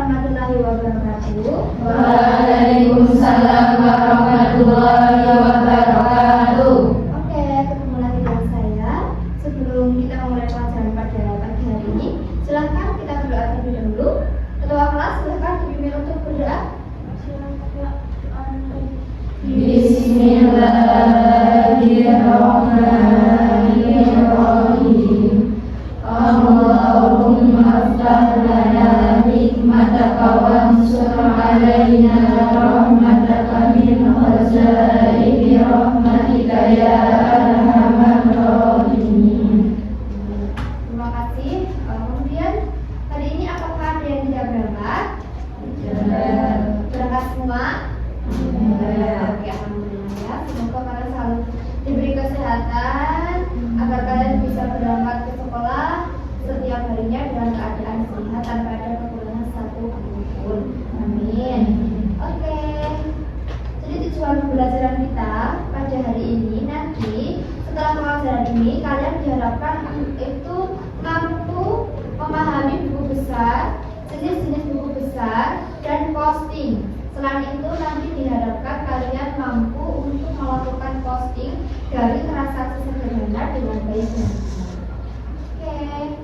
warahmatullahi wabarakatuh. Waalaikumsalam warahmatullahi wabarakatuh. Oke, ketemu lagi dengan saya. Sebelum kita memulai pelajaran pada pagi hari ini, silakan kita berdoa terlebih dahulu. Ketua kelas silakan dipimpin untuk berdoa. Bismillahirrahmanirrahim. Allahumma aftah lana hikmataka wansur alaina rahmataka min khazaini rahmatika ya arhamar rahimin. Terima kasih. Kemudian hari ini apakah ada yang tidak berangkat? Berangkat semua? Oke, alhamdulillah ya. Semoga kalian selalu diberi kesehatan agar kalian bisa berangkat ke sekolah setiap harinya dengan keadaan sehat tanpa ada kekurangan satu apapun. Amin. Oke. Jadi tujuan pembelajaran kita pada hari ini nanti setelah pelajaran ini kalian diharapkan itu mampu memahami buku besar, jenis-jenis buku besar dan posting. Selain itu nanti diharapkan kalian mampu untuk melakukan posting dari transaksi sederhana dengan baik dan benar. Oke.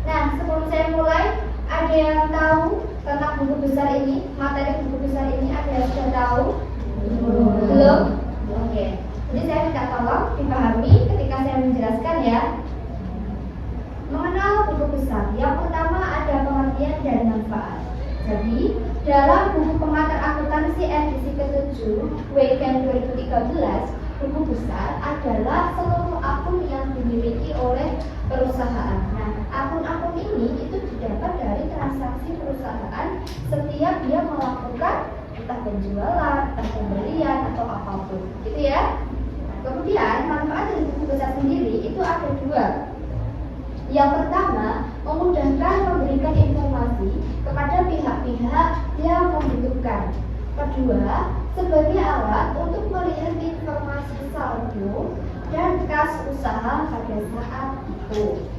Nah, sebelum saya mulai, ada yang tahu tentang buku besar ini? Materi buku besar ini ada yang sudah tahu? Belum? Oke. Jadi saya minta tolong dipahami ketika saya menjelaskan ya. Mengenal buku besar, yang pertama ada pengertian dan manfaat. Jadi, dalam buku pengantar akuntansi edisi ke-7 Weekend 2013, buku besar adalah seluruh akun yang dimiliki oleh perusahaan. Nah, akun-akun ini itu didapat dari transaksi perusahaan setiap dia melakukan entah penjualan, entah pembelian atau apapun, gitu ya. Kemudian manfaat dari buku besar sendiri itu ada dua. Yang pertama, memudahkan memberikan informasi kepada pihak-pihak yang membutuhkan. Kedua, sebagai alat untuk melihat informasi saldo dan kas usaha pada saat itu.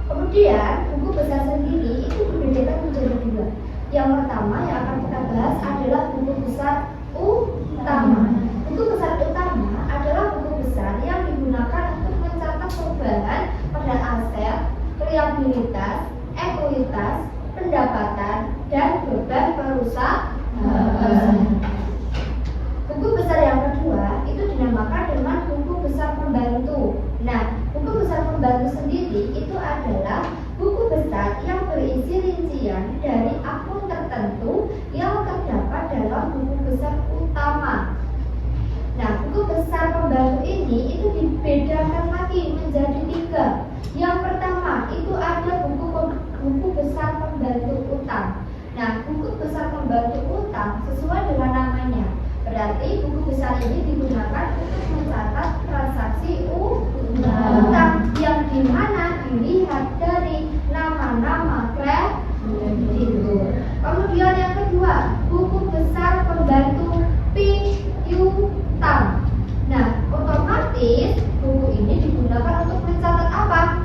Kemudian, buku besar sendiri itu dibedakan menjadi dua. Yang pertama yang akan kita bahas adalah buku besar utama. Buku besar utama adalah buku besar yang digunakan untuk mencatat perubahan pada aset, liabilitas, ekuitas, pendapatan, dan beban perusahaan. Buku besar yang kedua itu dinamakan dengan buku besar pembantu. Nah, buku besar pembantu sendiri itu adalah buku besar yang berisi rincian dari akun tertentu yang terdapat dalam buku besar utama. Nah, buku besar pembantu ini itu dibedakan lagi menjadi tiga. Yang pertama itu ada buku besar pembantu utang. Nah, buku besar pembantu utang sesuai dengan namanya. Berarti buku besar ini digunakan untuk mencatat transaksi utang yang dimana dilihat dari nama-nama kreditur. Kemudian yang kedua, buku besar pembantu piutang. Nah, otomatis buku ini digunakan untuk mencatat apa?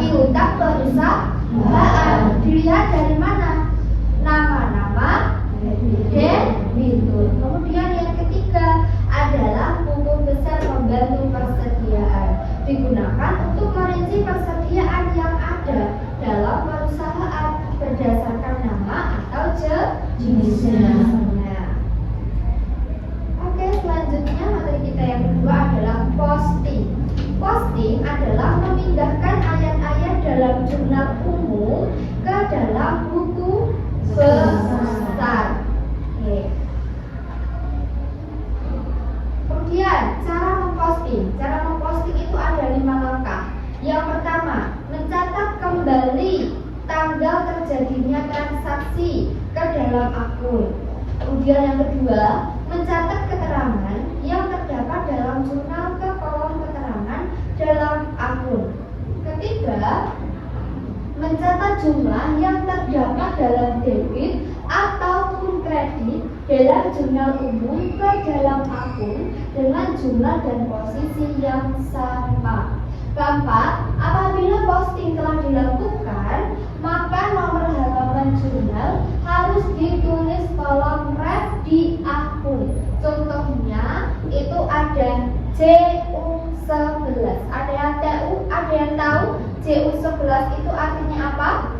Piutang perusahaan. Dilihat dari mana? Nama-nama debitur. Kemudian yang ketiga adalah buku besar pembantu persediaan. Digunakan untuk merinci persediaan yang ada dalam perusahaan berdasarkan nama atau jenisnya. Oke, selanjutnya materi kita yang kedua adalah posting. Posting adalah memindahkan ayat-ayat dalam jurnal umum ke dalam buku besar. Oke. Kemudian cara memposting. Cara memposting itu ada 5 langkah. Yang pertama, mencatat kembali tanggal terjadinya transaksi ke dalam akun. Kemudian yang kedua, mencatat keterangan yang terdapat dalam jurnal ke kolom keterangan dalam akun. Ketiga, mencatat jumlah yang terdapat dalam debit ataupun kredit dalam jurnal umum ke dalam akun dengan jumlah dan posisi yang sama. Keempat, apabila ada CU11. Ada yang tahu? Ada yang tahu CU11 itu artinya apa?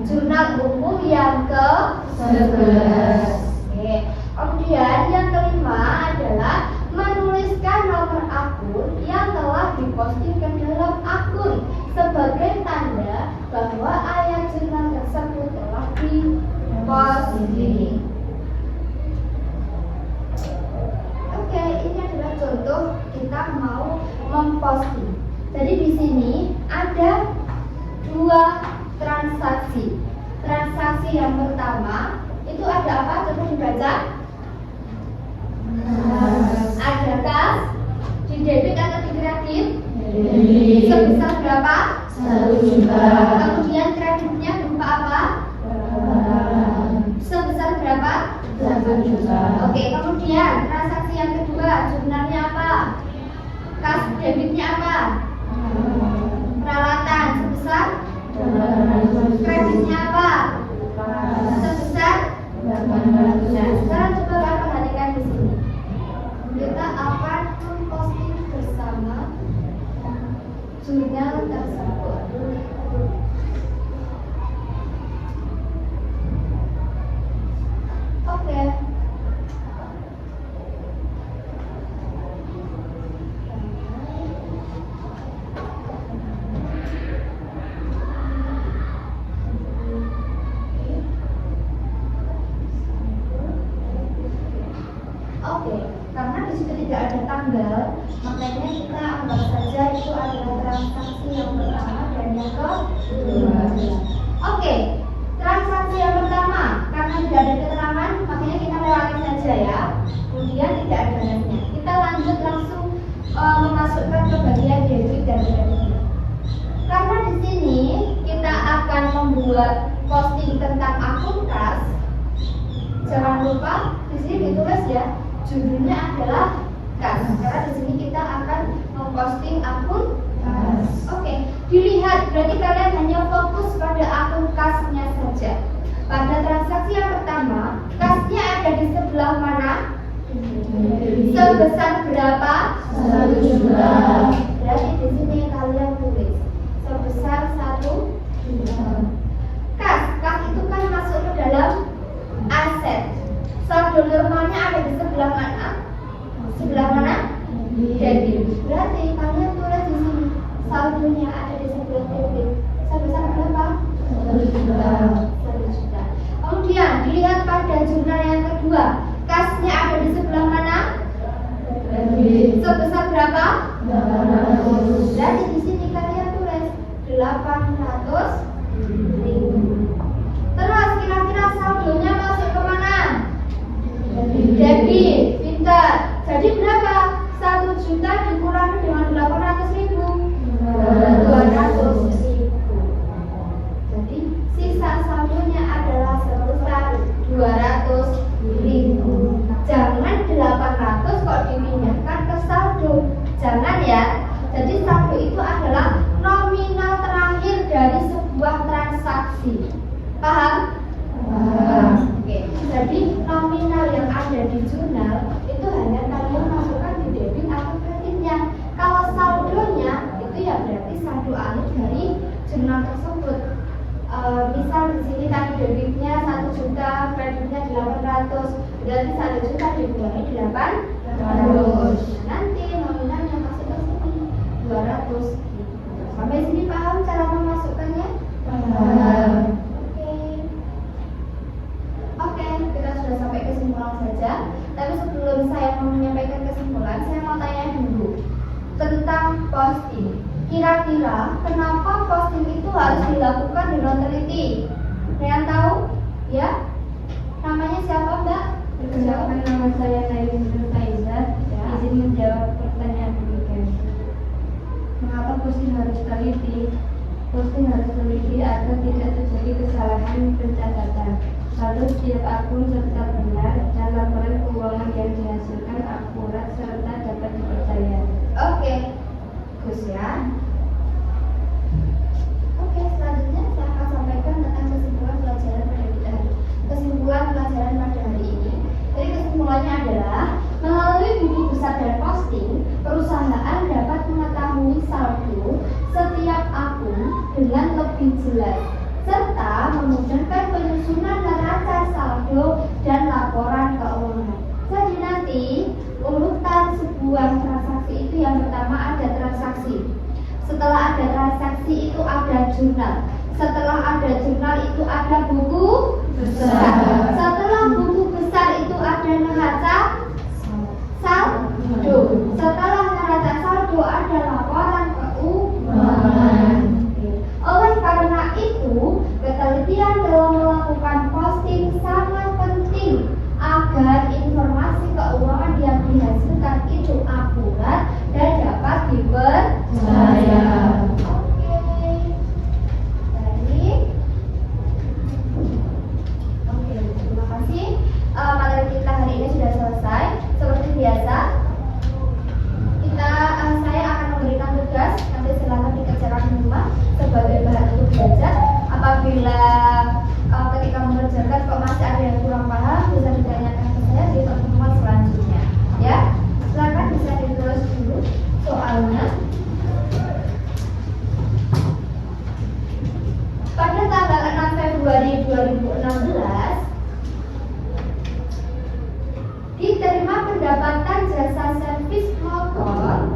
Jurnal umum yang ke-11. Oke. Kemudian yang kelima adalah menuliskan nomor akun yang telah diposting ke dalam akun sebagai tanda bahwa ayat jurnal tersebut telah diposting. Oke, ini adalah contoh kita mau memposting. Jadi di sini ada dua transaksi. Transaksi yang pertama itu ada apa? Coba dibaca. Ada kas di debit atau di kredit? Sebesar berapa? 1 juta. Kemudian kreditnya berupa apa? Sebesar berapa? 1 juta. Oke, kemudian transaksi yang kedua, jurnalnya apa? Kas debitnya apa? Peralatan sebesar? Kreditnya apa? Sebesar? Nah, sekarang coba kalian perhatikan di sini. Kita akan memposting bersama jurnal tersebut. Oke. Oke, karena di situ tidak ada tanggal, makanya kita anggap saja itu adalah transaksi yang pertama dan yang kedua. Oke, transaksi yang pertama, karena tidak ada keterangan, makanya kita lewati saja ya. Kemudian tidak ada nanya. Kita lanjut langsung memasukkan ke bagian debit dan kredit. Karena di sini kita akan membuat posting tentang akun kas. Jangan lupa di sini ditulis ya. Judulnya adalah kas, karena di sini kita akan memposting akun kas. Oke, dilihat berarti kalian hanya fokus pada akun kasnya saja. Pada transaksi yang pertama, kasnya ada di sebelah mana? Sebesar berapa? 1 juta. Berarti di sini kalian tulis sebesar 1 juta. Kas itu kan masuk ke dalam aset. Saldo normalnya ada di sebelah mana? Sebelah mana? Debit. Berarti kalian tulis di sini saldonya ada di sebelah debit. Sebesar berapa? 1 juta. 1 juta. Kemudian dilihat pada jurnal yang kedua, kasnya ada di sebelah mana? Debit. Sebesar berapa? 800. Berarti di sini kalian tulis 800.000. Terus kira-kira saldonya masuk ke mana? Debit, pintar. Jadi berapa? 1 juta dikurangi dengan 800.000. 200.000. Jadi sisa saldonya adalah sebesar 200.000. Jangan 800 kok dipindahkan ke saldo. Jangan ya. Jadi saldo itu adalah nominal terakhir dari sebuah transaksi. Paham? Oke. Jadi nominal yang ada di jurnal itu hanya kalian masukkan di debit atau kreditnya. Kalau saldonya itu ya berarti saldo akhir dari jurnal tersebut. Misal di sini tadi debitnya 1 juta, kreditnya 800, berarti 1 juta dikurangi 800. Nanti nominalnya masuk ke sini 200. Sampai sini paham cara memasukkannya? Oke, kita sudah sampai kesimpulan saja. Tapi sebelum saya menyampaikan kesimpulan, saya mau tanya dulu tentang posting. Kira-kira kenapa posting itu harus dilakukan dengan teliti? Ada yang tahu? Ya? Namanya siapa, Mbak? Perkenalkan, nama saya Nairin Faizah. Ya. Izin menjawab pertanyaan demikian. Mengapa posting harus teliti? Posting harus teliti agar tidak terjadi kesalahan pencatatan. Lalu setiap akun serta benar dan laporan keuangan yang dihasilkan akurat serta dapat dipercaya. Oke, bagus ya. Oke, selanjutnya saya akan sampaikan tentang kesimpulan pelajaran pada hari ini. Kesimpulannya adalah Melalui buku besar dan posting, perusahaan dapat mengetahui saldo setiap akun dengan lebih jelas, serta memudahkan penyusunan neraca saldo dan laporan keuangan. Jadi nanti urutan sebuah transaksi itu yang pertama ada transaksi. Setelah ada transaksi itu ada jurnal. Setelah ada jurnal itu ada buku besar. Setelah buku besar itu ada neraca saldo. Setelah neraca saldo ada laporan keuangan. Oleh karena itu, ketelitian dalam melakukan posting sangat penting agar informasi keuangan yang dihasilkan itu akurat dan dapat dipercaya. Terima kasih. Materi kita hari ini sudah selesai. Seperti biasa, saya akan memberikan tugas, nanti silakan dikerjakan di rumah sebagai bahan untuk belajar. Apabila ketika mengerjakan kok masih ada yang kurang paham, bisa ditanyakan ke saya di pertemuan selanjutnya. Ya, silakan bisa ditulis dulu soalnya. Pada tanggal 6 Februari 2016 diterima pendapatan jasa servis motor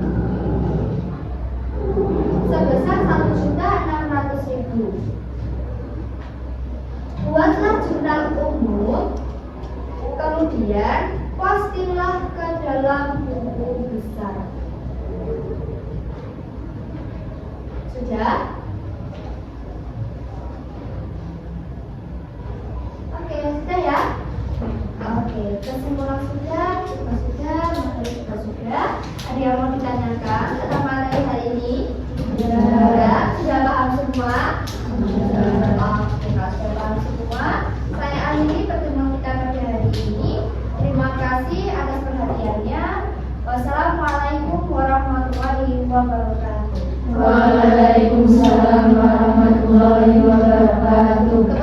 sebesar 1.600.000. Buatlah jurnal umum, kemudian postinglah ke dalam buku besar. Sudah? Oke, sudah ya? Oke, kesimpulan sudah, materi sudah. Ada yang mau ditanyakan tentang materi hari ini? Sudah paham semua? Oke, kalau sudah paham semua, saya akhiri pertemuan kita pada hari ini. Terima kasih atas perhatiannya. Wassalamualaikum warahmatullahi wabarakatuh. Waalaikumsalam warahmatullahi wabarakatuh.